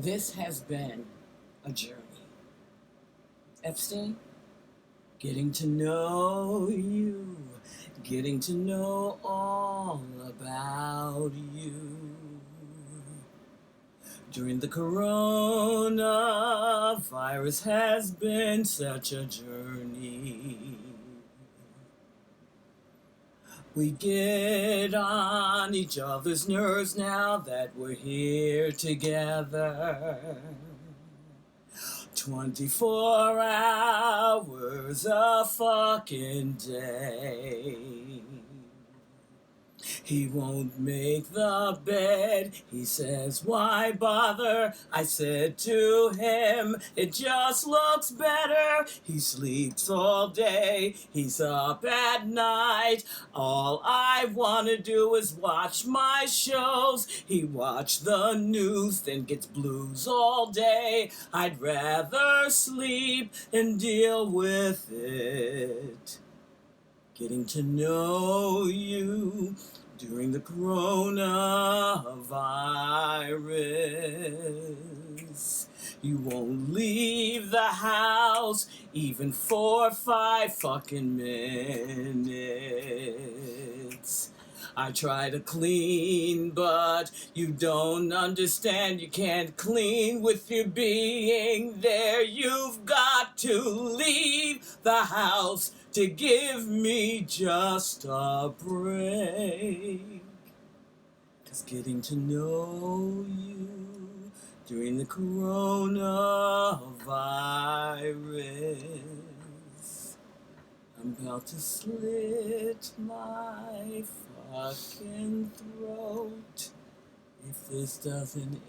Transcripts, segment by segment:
This has been a journey. Epstein, getting to know you, getting to know all about you. During the coronavirus has been such a journey. We get on each other's nerves now that we're here together. 24 hours a fucking day. He won't make the bed, he says, why bother? I said to him, it just looks better. He sleeps all day, he's up at night. All I wanna do is watch my shows. He watched the news, then gets blues all day. I'd rather sleep and deal with it. Getting to know you during the coronavirus. You won't leave the house even for 5 fucking minutes. I try to clean, but you don't understand. You can't clean with your being there. You've got to leave the house to give me just a break. 'Cause getting to know you during the coronavirus, I'm about to slit my fucking throat if this doesn't end.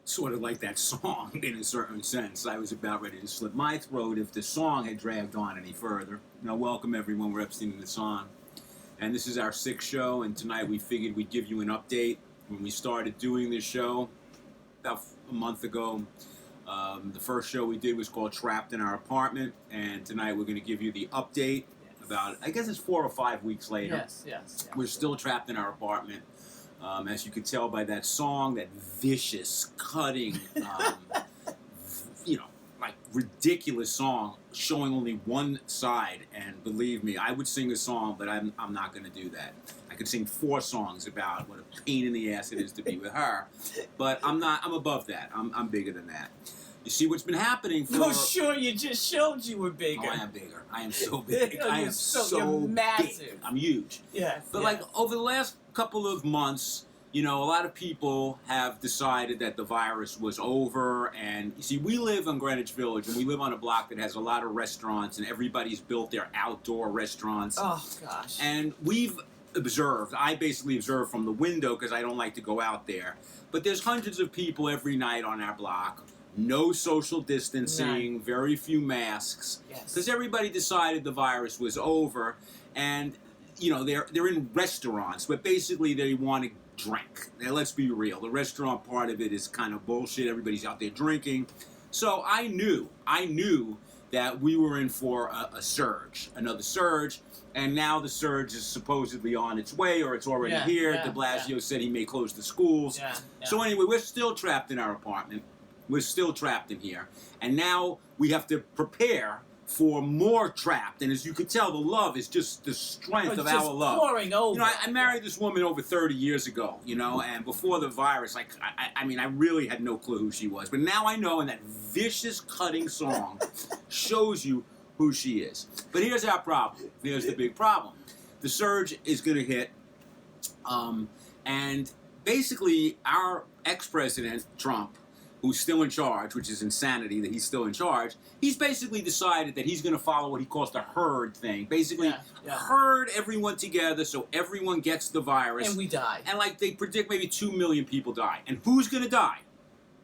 Sort of like that song in a certain sense. I was about ready to slit my throat if the song had dragged on any further. Now, welcome everyone. We're Epstein and Hassan. And this is our 6th show, and tonight we figured we'd give you an update. When we started doing this show about a month ago, the first show we did was called Trapped in Our Apartment, and tonight we're going to give you the update about, I guess it's 4 or 5 weeks later. Yes. We're still trapped in our apartment. As you could tell by that song, that vicious, cutting, like ridiculous song, showing only one side. And believe me, I would sing a song, but I'm not going to do that. I could sing 4 songs about what a pain in the ass it is to be with her, but I'm not. I'm above that. I'm bigger than that. You see what's been happening for... No, sure, you just showed you were bigger. Oh, I am bigger. I am so big. I am so you're massive. big. I'm huge. Yes. But like over the last couple of months, a lot of people have decided that the virus was over. And you see, we live in Greenwich Village, and we live on a block that has a lot of restaurants, and everybody's built their outdoor restaurants. Oh, gosh. And we've observed, I basically observe from the window because I don't like to go out there. But there's hundreds of people every night on our block. No social distancing, None. very few masks. Yes. Because everybody decided the virus was over. And, they're in restaurants, but basically they want to drink. Now, let's be real. The restaurant part of it is kind of bullshit. Everybody's out there drinking. So I knew that we were in for a surge, another surge. And now the surge is supposedly on its way, or it's already here. De Blasio said he may close the schools. Yeah. So anyway, we're still trapped in our apartment. We're still trapped in here. And now we have to prepare for more trapped. And as you can tell, the love is just the strength of our love. Pouring over. I married this woman over 30 years ago, and before the virus, I really had no clue who she was. But now I know, and that vicious cutting song shows you who she is. But here's our problem. Here's the big problem. The surge is going to hit, and basically our ex-president, Trump, who's still in charge, which is insanity that he's still in charge, he's basically decided that he's going to follow what he calls the herd thing. Basically, herd everyone together so everyone gets the virus. And we die. And like they predict maybe 2 million people die. And who's going to die?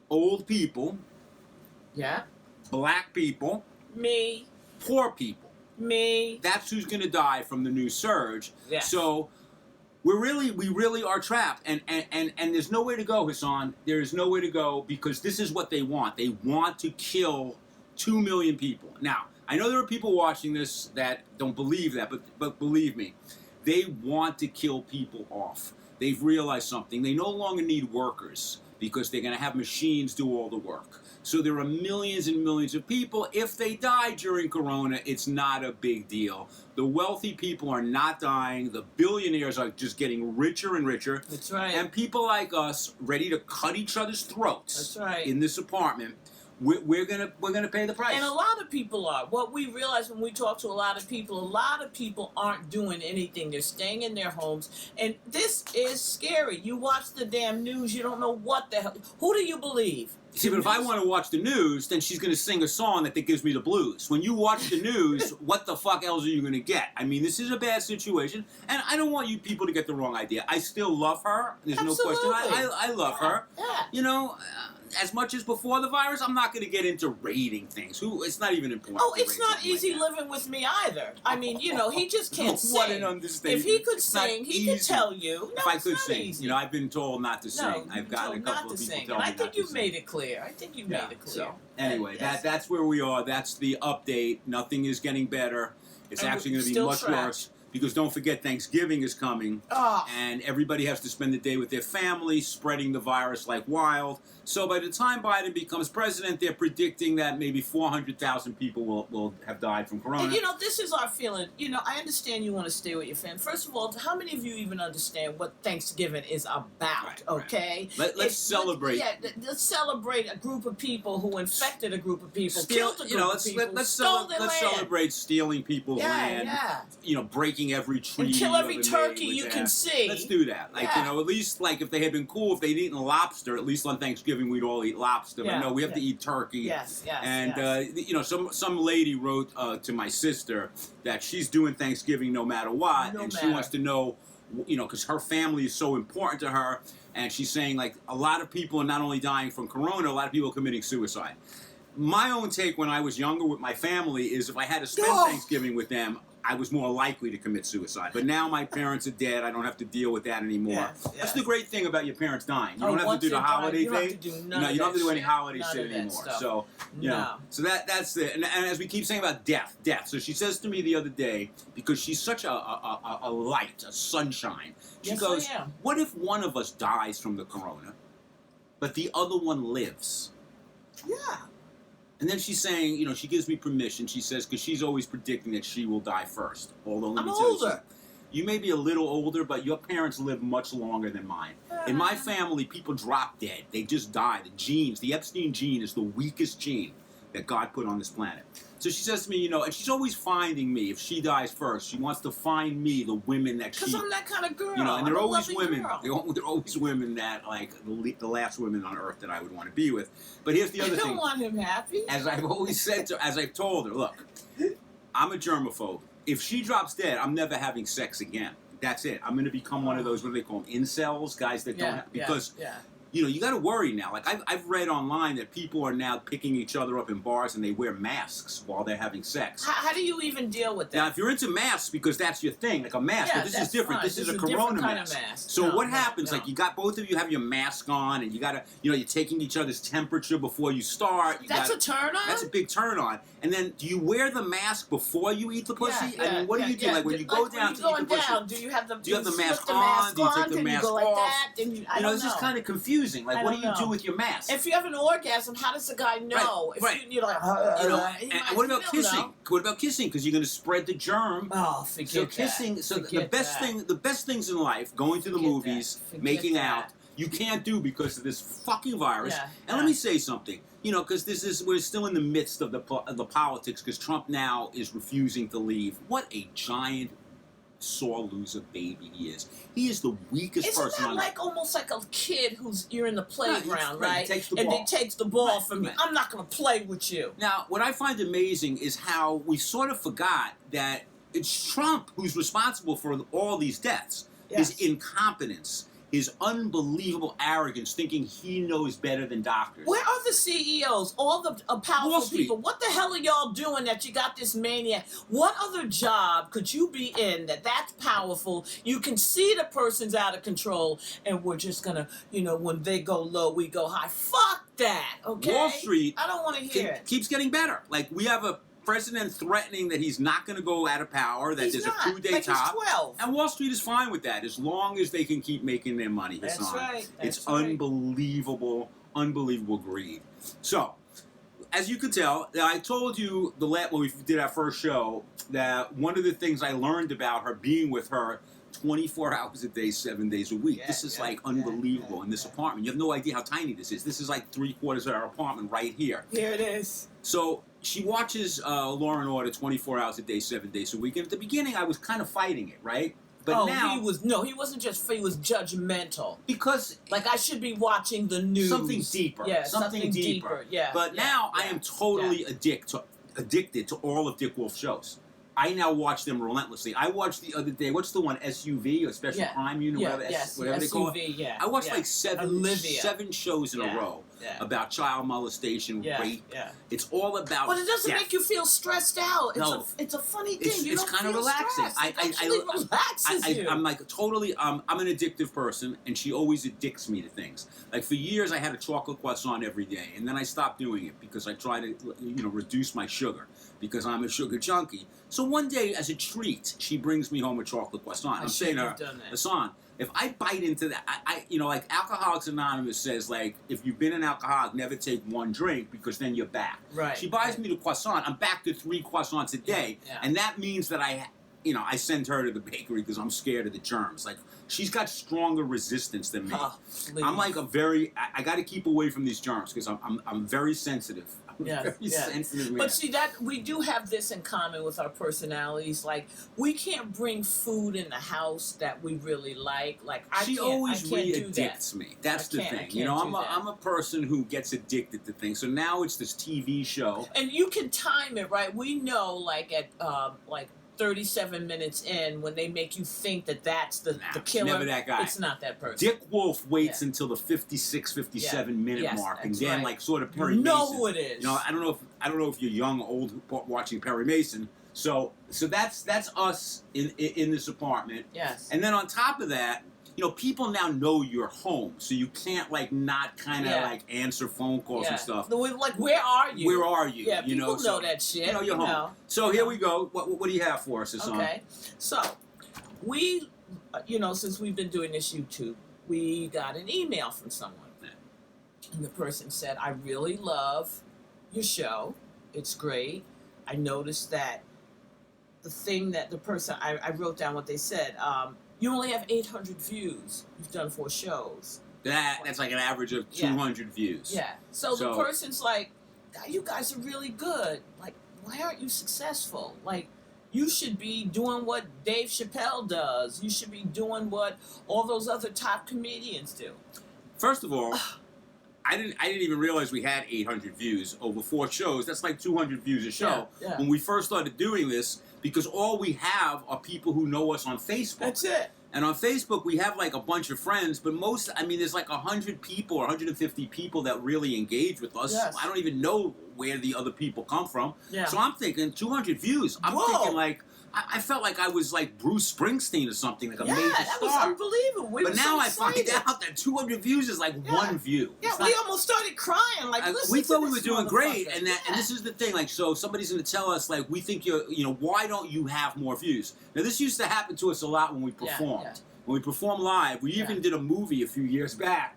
Old people. Yeah. Black people. Me. Poor people. Me. That's who's going to die from the new surge. Yeah. So we really are trapped, and there's nowhere to go, Hassan. There is nowhere to go because this is what they want. They want to kill 2 million people. Now, I know there are people watching this that don't believe that, but believe me, they want to kill people off. they've realized something. They no longer need workers because they're going to have machines do all the work. So there are millions and millions of people. If they die during Corona, it's not a big deal. The wealthy people are not dying. The billionaires are just getting richer and richer. That's right. And people like us, ready to cut each other's throats. That's right. In this apartment, we're gonna pay the price. And a lot of people are. What we realize when we talk to a lot of people aren't doing anything. They're staying in their homes, and this is scary. You watch the damn news, you don't know what the hell. Who do you believe? See, but if I want to watch the news, then she's going to sing a song that gives me the blues. When you watch the news, what the fuck else are you going to get? I mean, this is a bad situation, and I don't want you people to get the wrong idea. I still love her. There's Absolutely. no question. I love her. Yeah. You know, as much as before the virus, I'm not going to get into rating things. It's not even important. Oh, it's not easy living with me either. I mean, you know, he just can't sing. What an understatement. If he could It's sing, he could tell you. No, if I it's could not sing, easy. you know, I've been told not to sing. No, I've got a couple of people tell me I not think to you've sing. made it clear. I think you've made it clear. So, anyway, Yes. that's where we are. That's the update. Nothing is getting better. It's And actually going to be still much trapped. worse. Because don't forget, Thanksgiving is coming, Oh. and everybody has to spend the day with their family, spreading the virus like wild. So by the time Biden becomes president, they're predicting that maybe 400,000 people will have died from corona. And, you know, this is our feeling. You know, I understand you want to stay with your family. First of all, how many of you even understand what Thanksgiving is about, Right. okay? Let's celebrate. Let's celebrate a group of people who infected a group of people, Steal, killed a you group know, of people, let's stole their land. celebrate stealing people's land. Yeah. You know, breaking every tree. And kill every ever turkey made you with can that. see. Let's do that. Like, Yeah. you know, at least, like, if they had been cool, if they'd eaten lobster, at least on Thanksgiving we'd all eat lobster. Yeah, But no, we have to eat turkey. Yes, And, yes. you know, some lady wrote to my sister that she's doing Thanksgiving no matter what. No and she matter. wants to know, you know, because her family is so important to her. And she's saying, like, a lot of people are not only dying from corona, a lot of people are committing suicide. My own take when I was younger with my family is if I had to spend Oh. Thanksgiving with them, I was more likely to commit suicide. But now my parents are dead. I don't have to deal with that anymore. Yes, That's yes. the great thing about your parents dying. You Oh, don't have once to do the they're dying, holiday you don't have thing. to do none No, of you don't have that to do any shit. holiday None shit of that anymore. stuff. So, you know, No. so that's it. And as we keep saying about death. So she says to me the other day, because she's such a light, a sunshine. She Yes, goes, I am. what if one of us dies from the corona, but the other one lives? Yeah. And then she's saying, you know, she gives me permission. She says, because she's always predicting that she will die first. Although, let I'm me tell you older. something. You may be a little older, but your parents live much longer than mine. In my family, people drop dead. They just die. The genes, the Epstein gene is the weakest gene that God put on this planet. So she says to me, you know, and she's always finding me. If she dies first, she wants to find me the women that she... Because I'm that kind of girl. You know, and I'm they're a always loving women. girl. They're always women that, like, the last women on earth that I would want to be with. But here's the other I don't thing. want him happy. As I've always said as I've told her, look, I'm a germaphobe. If she drops dead, I'm never having sex again. That's it. I'm going to become one of those, what do they call them, incels, guys that don't have, because, you know, you got to worry now. Like, I've read online that people are now picking each other up in bars and they wear masks while they're having sex. How do you even deal with that? Now, if you're into masks, because that's your thing, like a mask, Yeah, but this is that's different. fine. This is This a is a different corona kind of mask. mask. So No, what no, happens? no. Like, you got both of you have your mask on, and you got to, you know, you're taking each other's temperature before you start. That's a turn on? That's a big turn on. And then, do you wear the mask before you eat the pussy? I mean, what do you do? Like, when you go down to eat the pussy, do you have the do you have the slip mask the on? mask Do you take the Then mask you go like off? that? Then you, I you know, don't it's just know. kind of confusing. Like, I what don't do you know. do with your mask? If you have an orgasm, how does the guy know? Right. If you're like, You know, he and might what about feel, kissing? though. What about kissing? Because you're going to spread the germ. Oh, forget So that. kissing. So the Forget best that. the best things in life, going to the Forget movies, that. Forget making that. out, you can't do because of this fucking virus. Yeah, And let me say something. You know, because we're still in the midst of the politics. Because Trump now is refusing to leave. What a giant sore loser baby he is. He is the weakest Isn't person that on like almost like a kid you're in the playground, right, right? he takes the and ball. they takes the ball Right, from you. right. I'm not going to play with you. Now, what I find amazing is how we sort of forgot that it's Trump who's responsible for all these deaths. Yes. His incompetence, his unbelievable arrogance, thinking he knows better than doctors. Where are the CEOs, all the Wall powerful Street. people? What the hell are y'all doing that you got this maniac? What other job could you be in that's powerful? You can see the person's out of control, and we're just gonna, when they go low, we go high. Fuck that, okay? Wall Street I don't want to hear it. keeps getting better. Like, we have president threatening that he's not going to go out of power, that there's a coup d'etat. Like he's 12. And Wall Street is fine with that as long as they can keep making their money, Hassan. That's right. It's unbelievable, unbelievable greed. So, as you could tell, I told you when we did our first show that one of the things I learned about her, being with her 24 hours a day, 7 days a week. This is like unbelievable in this apartment. You have no idea how tiny this is. This is like 3/4 of our apartment right here. Here it is. So she watches Law and Order 24 hours a day, 7 days a week. And at the beginning, I was kind of fighting it, right? But now he wasn't just, he was judgmental. Because like I should be watching the news. Something deeper. Yeah, something deeper. Yeah. But now I am totally addicted to all of Dick Wolf's shows. I now watch them relentlessly. I watched the other day, what's the one, SUV, or Special Crime Unit, whatever they call it? Yeah. I watched like seven shows in a row about child molestation, rape. Yeah. It's all about But it doesn't make you feel stressed out. It's a funny thing. It's kind of relaxing. It actually relaxes you. I'm like totally, I'm an addictive person, and she always addicts me to things. Like for years, I had a chocolate croissant every day, and then I stopped doing it because I try to, reduce my sugar because I'm a sugar junkie. So one day, as a treat, she brings me home a chocolate croissant. I'm saying to her, Hassan, if I bite into that, like Alcoholics Anonymous says, like, if you've been an alcoholic, never take one drink because then you're back. Right. She buys me the croissant. I'm back to 3 croissants a day, and that means that I send her to the bakery because I'm scared of the germs. Like, she's got stronger resistance than me. I'm like I got to keep away from these germs because I'm very sensitive. Sensitive. But see, that we do have this in common with our personalities. Like, we can't bring food in the house that we really like. Like, she always re-addicts me. That's the thing. I'm a person who gets addicted to things. So now it's this TV show, and you can time it, right? We know, like at 37 minutes in, when they make you think that that's the killer. Never that guy. It's not that person. Dick Wolf waits until the 56, 57 minute mark, and then like sort of Perry Mason. You know who it is. I don't know if you're young or old watching Perry Mason. So that's us in this apartment. Yes. And then on top of that, people now know you're home, so you can't not kind of answer phone calls and stuff. Like, where are you? Where are you? Yeah, people know that shit. You're home. So here we go. What do you have for us, Hassan? Okay. So we, since we've been doing this YouTube, we got an email from someone, and the person said, "I really love your show. It's great. I noticed that the thing that the person I wrote down what they said." You only have 800 views. You've done 4 shows. That's like an average of 200 views. Yeah. So the person's like, you guys are really good. Like, why aren't you successful? Like, you should be doing what Dave Chappelle does. You should be doing what all those other top comedians do. First of all, I didn't even realize we had 800 views over 4 shows. That's like 200 views a show. Yeah. When we first started doing this, because all we have are people who know us on Facebook. That's it. And on Facebook, we have like a bunch of friends, but there's like 100 people or 150 people that really engage with us. Yes. I don't even know where the other people come from. Yeah. So I'm thinking 200 views. I'm thinking like, I felt like I was like Bruce Springsteen or something, like a major star. That was unbelievable. But now I find out that 200 views is like 1 view. Yeah, we almost started crying. Like, we thought we were doing great, and this is the thing. Like, so somebody's going to tell us, like, we think why don't you have more views? Now, this used to happen to us a lot when we performed. Yeah. When we perform live, we even did a movie a few years back,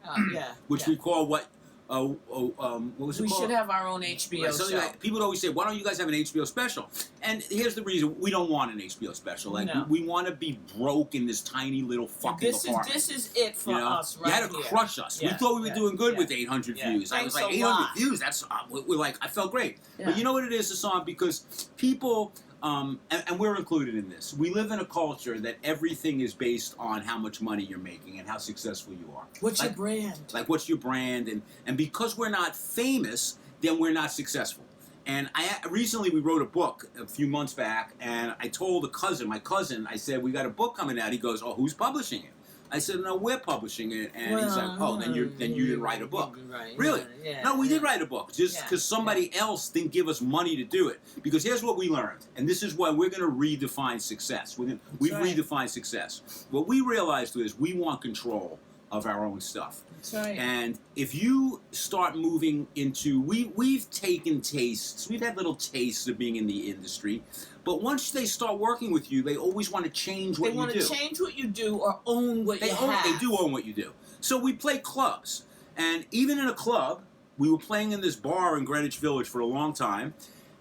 which we call what was it we called? should have our own HBO show. Like, people always say, why don't you guys have an HBO special? And here's the reason. We don't want an HBO special. Like, we want to be broke in this tiny little fucking apartment. This is it for us right here. You had to crush us. We thought we were doing good with 800 views. I was like, 800 views? That's, we're like, I felt great. Yeah. But you know what it is, Hassan? Because people... and we're included in this. We live in a culture that everything is based on how much money you're making and how successful you are. What's your brand? Like, what's your brand? And because we're not famous, then we're not successful. And recently we wrote a book a few months back, and I told my cousin, I said, we got a book coming out. He goes, oh, who's publishing it? I said, no, we're publishing it. And he's like, oh, then you didn't write a book. Really? No, we did write a book, just because somebody else didn't give us money to do it. Because here's what we learned, and this is why we're going to redefine success. We've redefined success. What we realized was we want control of our own stuff. That's right. And if you start moving into, we've taken tastes, we've had little tastes of being in the industry, but once they start working with you, they always want to change what you do. They want to change what you do or own what you have. They do own what you do. So we play clubs, and even in a club, we were playing in this bar in Greenwich Village for a long time,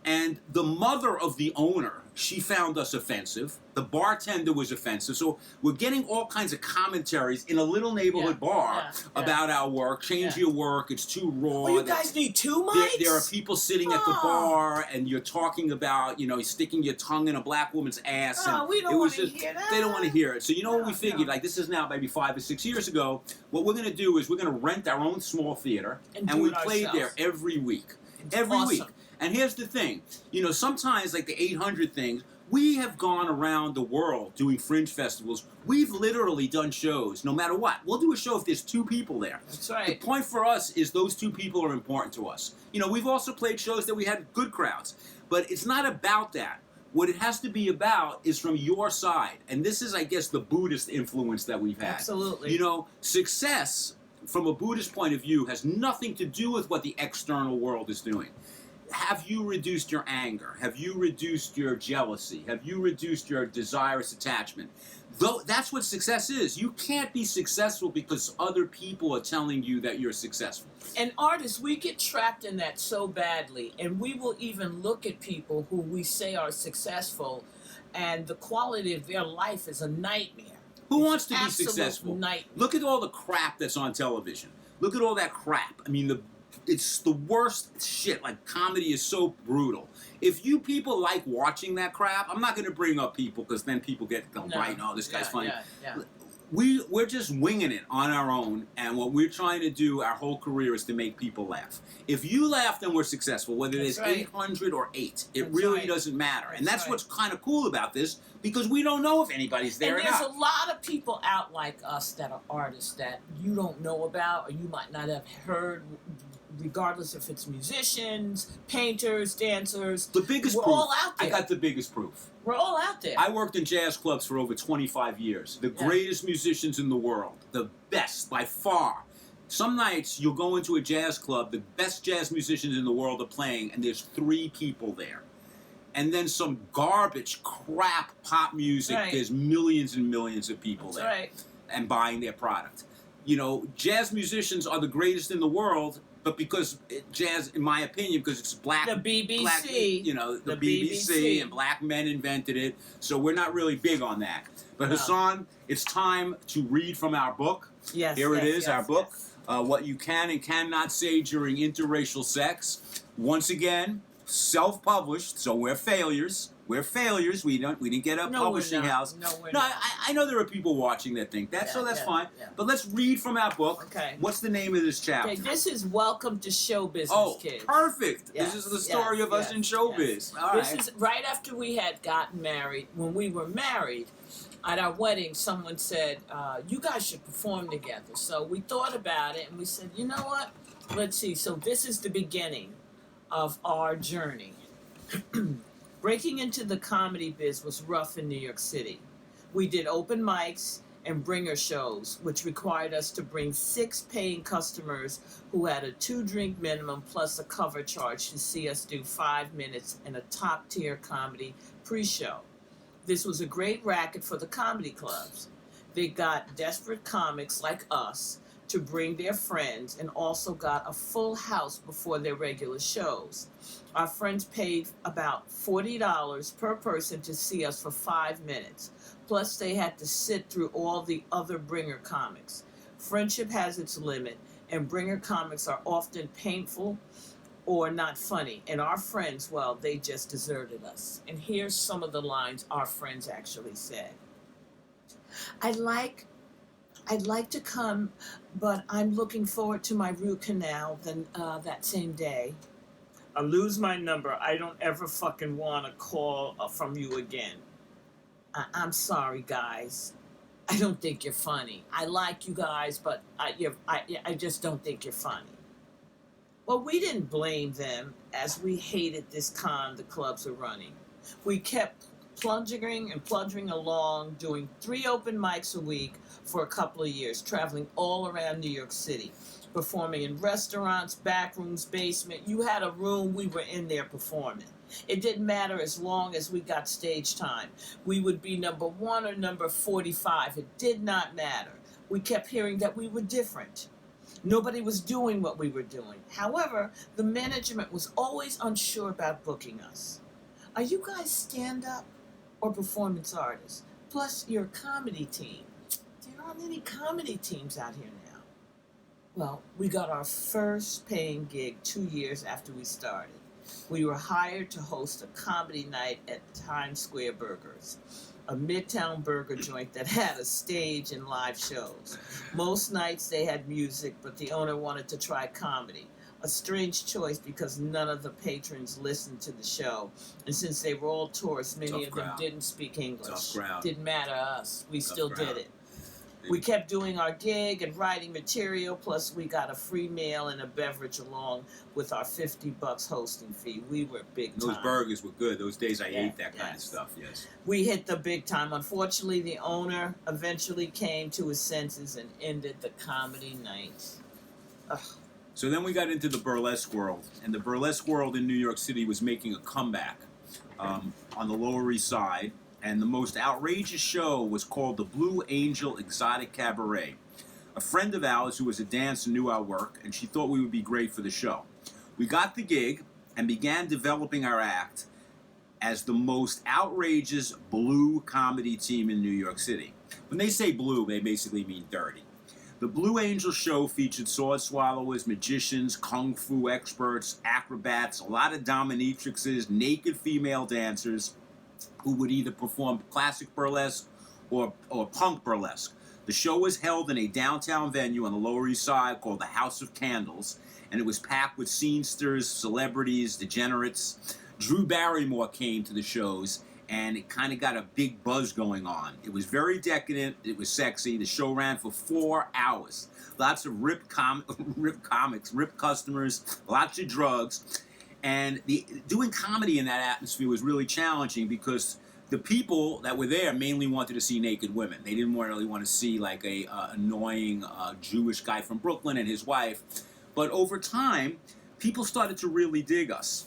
and the mother of the owner, she found us offensive. The bartender was offensive. So we're getting all kinds of commentaries in a little neighborhood bar about our work. Change your work. It's too raw. Well, you guys need 2 mics? There are people sitting at the bar, and you're talking about, sticking your tongue in a black woman's ass. And we don't want to hear that. They don't want to hear it. So you know what we figured? Like, this is now maybe 5 or 6 years ago. What we're going to do is we're going to rent our own small theater, and we played there every week. Every week. And here's the thing, sometimes like the 800 things, we have gone around the world doing fringe festivals. We've literally done shows, no matter what. We'll do a show if there's 2 people there. That's right. The point for us is those 2 people are important to us. We've also played shows that we had good crowds, but it's not about that. What it has to be about is from your side. And this is, I guess, the Buddhist influence that we've had. Absolutely. Success, from a Buddhist point of view, has nothing to do with what the external world is doing. Have you reduced your anger? Have you reduced your jealousy? Have you reduced your desirous attachment? That's what success is. You can't be successful because other people are telling you that you're successful. And artists, we get trapped in that so badly, and we will even look at people who we say are successful, and the quality of their life is a nightmare. Who wants to be successful? Nightmare. Look at all the crap that's on television. Look at all that crap. I mean, it's the worst shit. Like, comedy is so brutal. If you people like watching that crap, I'm not going to bring up people because then people get right. Oh, this guy's funny. Yeah. We're just winging it on our own, and what we're trying to do our whole career is to make people laugh. If you laugh, then we're successful, whether there's 800 or 8. It really doesn't matter. And that's what's kind of cool about this, because we don't know if anybody's there or not. And there's a lot of people out like us that are artists that you don't know about or you might not have heard, regardless if it's musicians, painters, dancers. The biggest we're proof. all out there. I got the biggest proof. We're all out there. I worked in jazz clubs for over 25 years. The greatest musicians in the world. The best, by far. Some nights, you'll go into a jazz club, the best jazz musicians in the world are playing, and there's 3 people there. And then some garbage, crap pop music, there's millions and millions of people there. And buying their product. Jazz musicians are the greatest in the world, but because jazz, in my opinion, because it's black, the BBC, the BBC and black men invented it, so we're not really big on that. But Hassan, it's time to read from our book. Here it is, our book, What You Can and Cannot Say During Interracial Sex. Once again, self-published, so we're failures. We're failures. We didn't get a publishing house. No, we're not. I know there are people watching that think that, so that's fine. But let's read from our book. Okay. What's the name of this chapter? Okay, this is Welcome to Show Business, Kids. Perfect. This is the story of us in showbiz. This is right after we had gotten married. When we were married, at our wedding, someone said, you guys should perform together. So we thought about it, and we said, you know what? Let's see. So this is the beginning of our journey. Breaking into the comedy biz was rough in New York City. We did open mics and bringer shows, which required us to bring 6 paying customers who had a 2-drink minimum plus a cover charge to see us do 5 minutes in a top-tier comedy pre-show. This was a great racket for the comedy clubs. They got desperate comics like us to bring their friends and also got a full house before their regular shows. Our friends paid about $40 per person to see us for 5 minutes. Plus, they had to sit through all the other bringer comics. Friendship has its limit, and bringer comics are often painful or not funny. And our friends, well, they just deserted us. And here's some of the lines our friends actually said. I'd like to come, but I'm looking forward to my root canal that same day. I lose my number. I don't ever fucking want to call from you again. I'm sorry, guys. I don't think you're funny. I like you guys, but I just don't think you're funny. Well, we didn't blame them, as we hated this con the clubs were running. We kept plunging along, doing 3 open mics a week for a couple of years, traveling all around New York City, performing in restaurants, back rooms, basement. You had a room, we were in there performing. It didn't matter as long as we got stage time. We would be number 1 or number 45. It did not matter. We kept hearing that we were different. Nobody was doing what we were doing. However, the management was always unsure about booking us. Are you guys stand-up or performance artists? Plus, you're a comedy team. There aren't any comedy teams out here now. Well, we got our first paying gig 2 years after we started. We were hired to host a comedy night at Times Square Burgers, a midtown burger joint that had a stage and live shows. Most nights they had music, but the owner wanted to try comedy. A strange choice because none of the patrons listened to the show. And since they were all tourists, many of them didn't speak English. Didn't matter to us. We still did it. We kept doing our gig and writing material, plus we got a free meal and a beverage along with our $50 hosting fee. We were big time. Those burgers were good. Those days I ate that kind of stuff, yes. We hit the big time. Unfortunately, the owner eventually came to his senses and ended the comedy night. Ugh. So then we got into the burlesque world, and the burlesque world in New York City was making a comeback on the Lower East Side. And the most outrageous show was called the Blue Angel Exotic Cabaret. A friend of ours who was a dancer knew our work, and she thought we would be great for the show. We got the gig and began developing our act as the most outrageous blue comedy team in New York City. When they say blue, they basically mean dirty. The Blue Angel show featured sword swallowers, magicians, kung fu experts, acrobats, a lot of dominatrixes, naked female dancers, who would either perform classic burlesque or punk burlesque. The show was held in a downtown venue on the Lower East Side called the House of Candles, and it was packed with scenesters, celebrities, degenerates. Drew Barrymore came to the shows, and it kind of got a big buzz going on. It was very decadent. It was sexy. The show ran for 4 hours. Lots of ripped comics, ripped customers, lots of drugs. And doing comedy in that atmosphere was really challenging because the people that were there mainly wanted to see naked women. They didn't really want to see like a annoying Jewish guy from Brooklyn and his wife. But over time, people started to really dig us.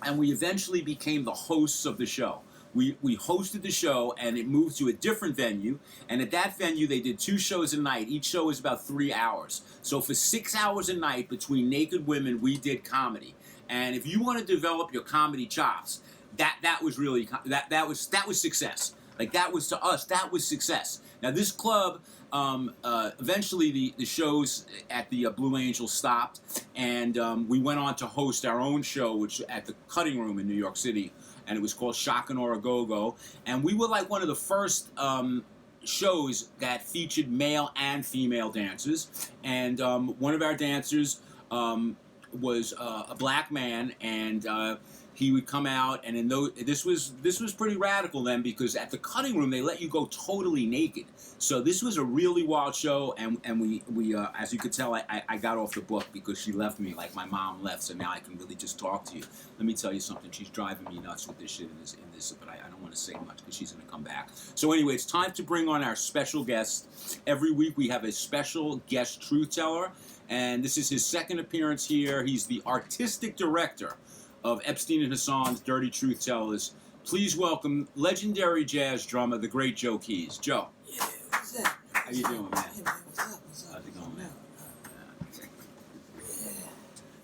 And we eventually became the hosts of the show. We hosted the show, and it moved to a different venue. And at that venue, they did 2 shows a night. Each show was about 3 hours. So for 6 hours a night between naked women, we did comedy. And if you want to develop your comedy chops, that was really that was success. Like that was to us, that was success. Now this club, eventually the shows at the Blue Angel stopped, and we went on to host our own show, which at the Cutting Room in New York City, and it was called Shockin' or a Go-Go, and we were like one of the first shows that featured male and female dancers, and one of our dancers was a black man, and he would come out, and this was pretty radical then, because at the Cutting Room they let you go totally naked. So this was a really wild show, and we as you could tell, I got off the book because she left me, like my mom left, so now I can really just talk to you. Let me tell you something, she's driving me nuts with this shit in this, but I don't want to say much because she's going to come back. So anyway, it's time to bring on our special guest. Every week we have a special guest truth teller, and this is his second appearance here. He's the artistic director of Epstein and Hassan's Dirty Truth Tellers. Please welcome legendary jazz drummer, the great Joe Keys. Joe. Yeah, what's up? How you doing, man? Hey, man, what's up? How's it going, man? Yeah.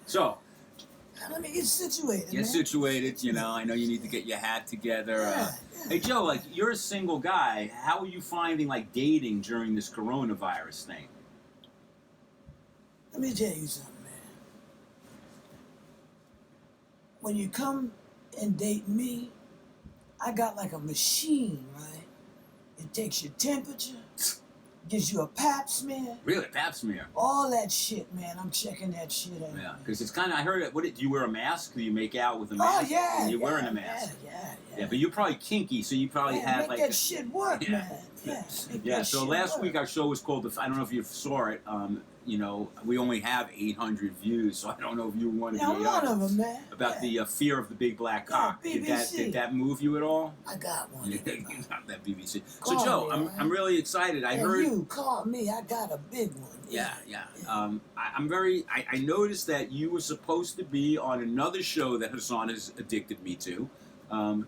So, Let me get situated, get situated, you know. I know you need to get your hat together. Yeah. Hey, Joe, like, you're a single guy. How are you finding, like, dating during this coronavirus thing? Let me tell you something, man. When you come and date me, I got like a machine, right? It takes your temperature, gives you a pap smear. Really, pap smear? All that shit, man. I'm checking that shit out. Yeah, because it's kind of, I heard, do you wear a mask? Do you make out with a mask? Oh, yeah. You're wearing a mask. Yeah, but you're probably kinky, so you probably have make like... that shit work, man. Yeah, so last week our show was called, I don't know if you saw it, you know, we only have 800 views, so I don't know if you wanted to Yeah, I'm one of them, man. about the fear of the big black cock. BBC. Did that move you at all? I got one. You got that BBC. Call So Joe, me, I'm really excited. I heard you call me. I got a big one. Yeah. I noticed that you were supposed to be on another show that Hassan has addicted me to,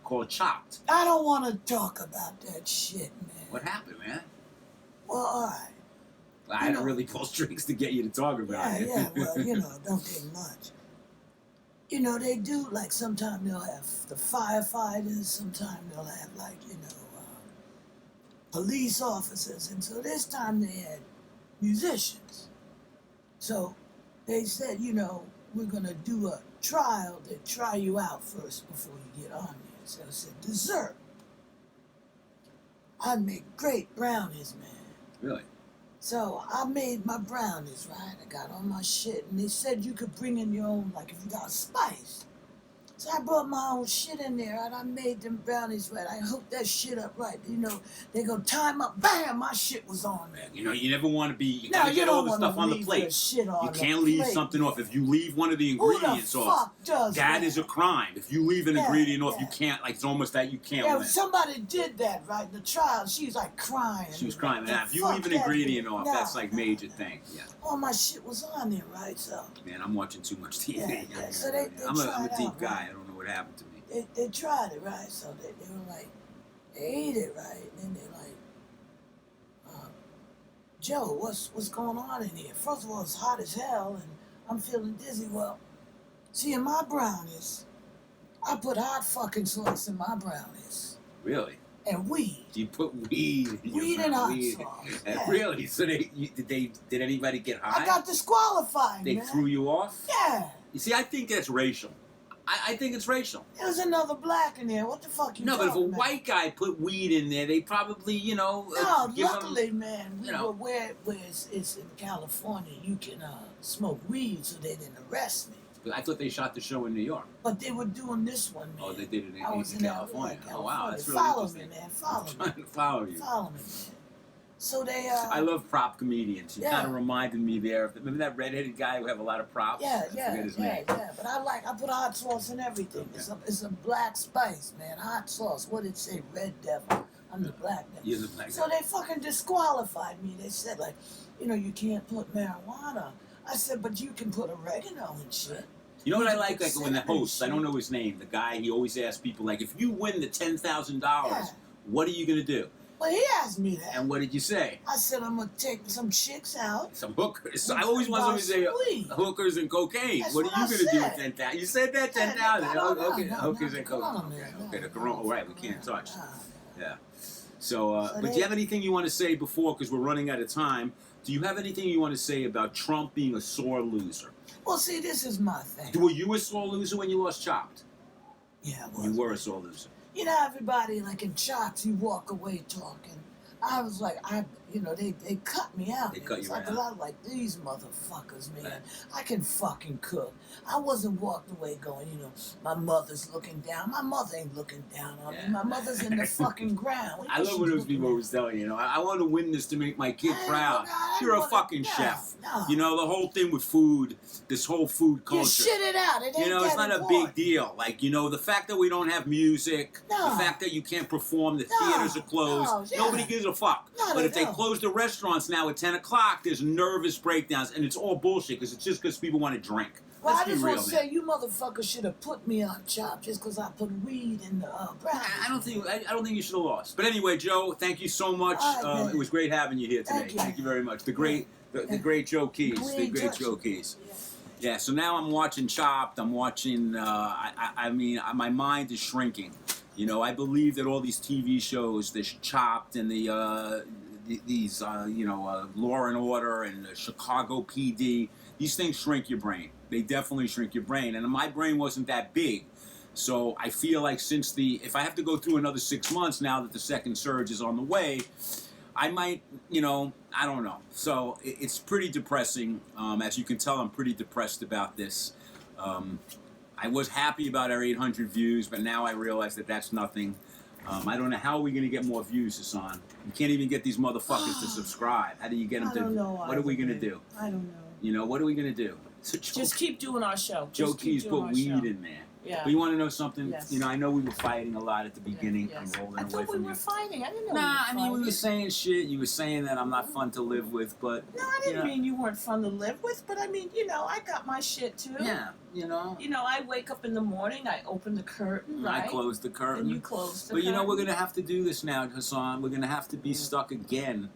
called Chopped. I don't want to talk about that shit, man. What happened, man? Well, all right. I had to really pull strings to get you to talk about it. Yeah, well, it don't take much. You know, they do, like, sometimes they'll have the firefighters, sometimes they'll have, like, police officers, and so this time they had musicians. So they said, we're going to do a trial to try you out first before you get on there. So I said, dessert. I make great brownies, man. Really? So I made my brownies, right? I got all my shit, and they said you could bring in your own, like if you got spice. So I brought my own shit in there, and I made them brownies right. I hooked that shit up right. They go time up, bam, my shit was on there. You never want to be, you gotta get all the stuff on the plate. You can't leave something off. If you leave one of the ingredients off, that is a crime. If you leave an ingredient off, you can't, like, it's almost that you can't win. Somebody did that, right? In the trial, she was like crying. She was crying. Now, if you leave an ingredient off, that's like major thing. Yeah. All my shit was on there, right? So. Man, I'm watching too much TV. Yeah. So I'm a deep guy. I don't know what happened to me. They tried it, right? So they were like, they ate it, right? And then they're like, Joe, what's going on in here? First of all, it's hot as hell, and I'm feeling dizzy. Well, see, in my brownies, I put hot fucking sauce in my brownies. Really? And weed. You put weed in your and hot sauce. Yeah. Really? So did anybody get high? I got disqualified, They threw you off? Yeah. You see, I think that's racial. I think it's racial. There was another black in there. What the fuck you talking about? No, but if a white guy put weed in there, they probably, No, luckily, man, we were where it's in California, you can smoke weed, so they didn't arrest me. I thought they shot the show in New York. But they were doing this one, man. Oh, they did it in California. Oh, wow, that's really Follow interesting. me, man. Follow me. I'm trying to follow you. Follow me, man. So they, I love prop comedians. You kind of reminded me there. Remember that redheaded guy who have a lot of props? Yeah. But I put hot sauce in everything. Okay. It's a black spice, man. Hot sauce. What did it say? Red devil. I'm the black devil. You're the black devil. So they fucking disqualified me. They said, like, you can't put marijuana. I said, but you can put oregano and shit. You know what I like when the host, I don't know his name, the guy, he always asks people, like, if you win the $10,000, what are you going to do? Well, he asked me that. And what did you say? I said, I'm going to take some chicks out. Some hookers. I always want somebody to say hookers and cocaine. That's what are you going to do with 10,000? You said that, 10,000. Hookers and cocaine. Okay, the corona. Right, we can't touch. Yeah. So, but do you have anything you want to say before, because we're running out of time, do you have anything you want to say about Trump being a sore loser? Well, see, this is my thing. Were you a sore loser when you lost Chopped? Yeah, you were a sore loser. Everybody, like in Chopped, you walk away talking. I was like, they cut me out. They cut you out. I was like, these motherfuckers, man. I can fucking cook. I wasn't walked away going, my mother's looking down. My mother ain't looking down on me. My mother's in the fucking ground. I love when those people always telling I want to win this to make my kid proud. You're a fucking chef. The whole thing with food, this whole food culture. You shit it out. It ain't it's not a big deal. Like, the fact that we don't have music, the fact that you can't perform, the theaters are closed, nobody gives a fuck. But if they close the restaurants now at 10 o'clock, there's nervous breakdowns, and it's all bullshit, because it's just because people want to drink. Well, I just want to say, you motherfuckers should have put me on Chopped just because I put weed in the brownies. I don't think you should have lost. But anyway, Joe, thank you so much. It was great having you here today. Thank you very much. The great Joe Keys. The great Joe Keys. Yeah, so now I'm watching Chopped. I'm watching, my mind is shrinking. I believe that all these TV shows, this Chopped and these Law and Order and the Chicago PD, these things shrink your brain. They definitely shrink your brain. And my brain wasn't that big. So I feel like if I have to go through another 6 months now that the second surge is on the way, I might, I don't know. So it's pretty depressing. As you can tell, I'm pretty depressed about this. I was happy about our 800 views, but now I realize that that's nothing. I don't know how we're going to get more views, Hassan. You can't even get these motherfuckers to subscribe. How do you get them I to? don't know. What are we going to do? I don't know. You know, what are we going to do? So Just keep doing our show. Joe Keys put weed in there. Yeah. But you want to know something? Yes. You know, I know we were fighting a lot at the beginning. Yes. I'm rolling I away thought we from were you. fighting. I didn't know. Nah, I mean, we fighting. were saying shit. You were saying that I'm not fun to live with, but... No, I didn't mean you weren't fun to live with, but I mean, you know, I got my shit too. Yeah, you know. You know, I wake up in the morning, I open the curtain, right? I close the curtain. And you close the But you know, curtain. we're going to have to do this now, Hassan. We're going to have to be stuck again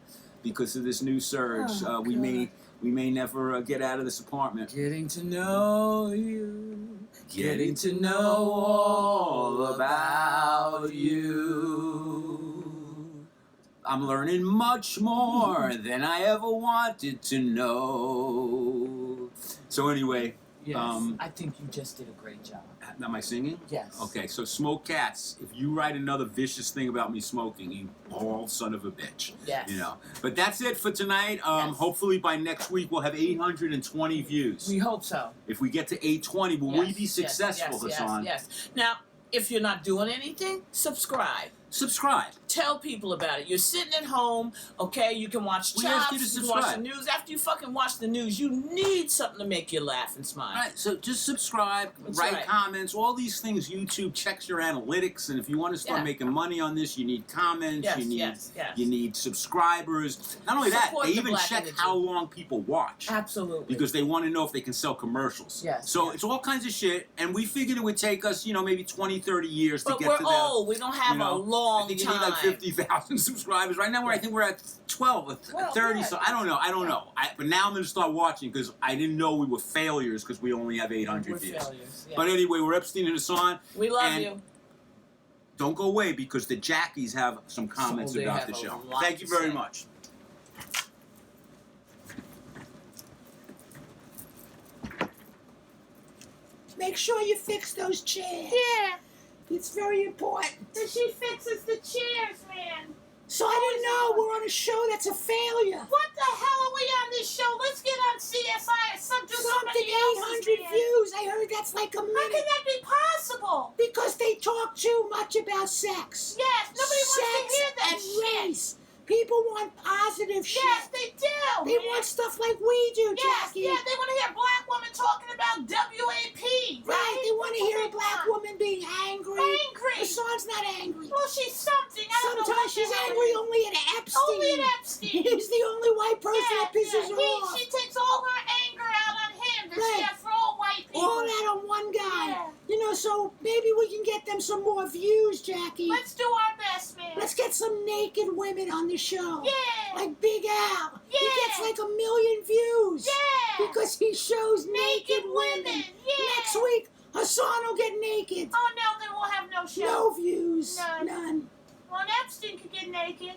because of this new surge. Oh, We may never get out of this apartment. Getting to know you. Getting to know all about you. I'm learning much more than I ever wanted to know. So anyway, Yes, I think you just did a great job. am I singing? Yes. Okay, so Smoke Cats, if you write another vicious thing about me smoking, you bald son of a bitch. Yes. You know. But that's it for tonight. Yes. Hopefully by next week we'll have 820 views. We hope so. If we get to 820, will we be successful, Hassan? Yes. Now, if you're not doing anything, subscribe. Subscribe. Tell people about it. You're sitting at home, okay? You can watch We ask you to Chops, you can watch the subscribe. news. After you fucking watch the news, you need something to make you laugh and smile. All right, so just subscribe, That's write right. comments, all these things. YouTube checks your analytics, and if you want to start making money on this, you need comments, Yes, you yes. need subscribers. Not only that, Support they the even black check energy. how long people watch. Absolutely. Because they want to know if they can sell commercials. Yes, So yes. it's all kinds of shit, and we figured it would take us, you know, maybe 20, 30 years but to get we're to old. We don't have you know, a long I think time. you need like 50,000 subscribers. Right now, I think we're at 12 or Well, 30. yeah. So I don't know. But now I'm going to start watching because I didn't know we were failures because we only have 800 We're views. failures. Yeah. But anyway, we're Epstein and Hassan. We love and you. Don't go away because the Jackies have some comments they about have the a show. lot Thank to you very say. much. Make sure you fix those chairs. Yeah, It's very important. but she fixes the chairs, man. So I didn't know we're on a show that's a failure. What the hell are we on this show? Let's get on CSI or Something somebody else's, 800 man. views. I heard that's like a How can minute. that be possible? Because they talk too much about sex. Yes, nobody wants Sex to hear that and shit. race. People want positive Yes, shit. they do. They man. want stuff like we do, Yes, Jackie. yeah, they want to hear a black woman talking about WAP. Right, they want to That's hear a what they black want. woman being angry. Angry. Hassan's not angry. Well, she's something. I don't know Sometimes what she's the hell angry it is. only at Epstein. Only at Epstein. He's the only white person that pisses her off. She takes all her anger out on him. Does she Right. have for all white people? All that on one guy. Yeah. You know, so maybe we can get them some more views, Jackie. Let's do our best, man. Let's get some naked women on the show. Yeah. Like Big Al. He Yeah. gets like 1 million views. Yeah. Because he shows naked Naked women. women. Yeah. Next week, Hassan will get naked. Oh, no, then we'll have no show. No views. None. None. Well, Epstein could get naked.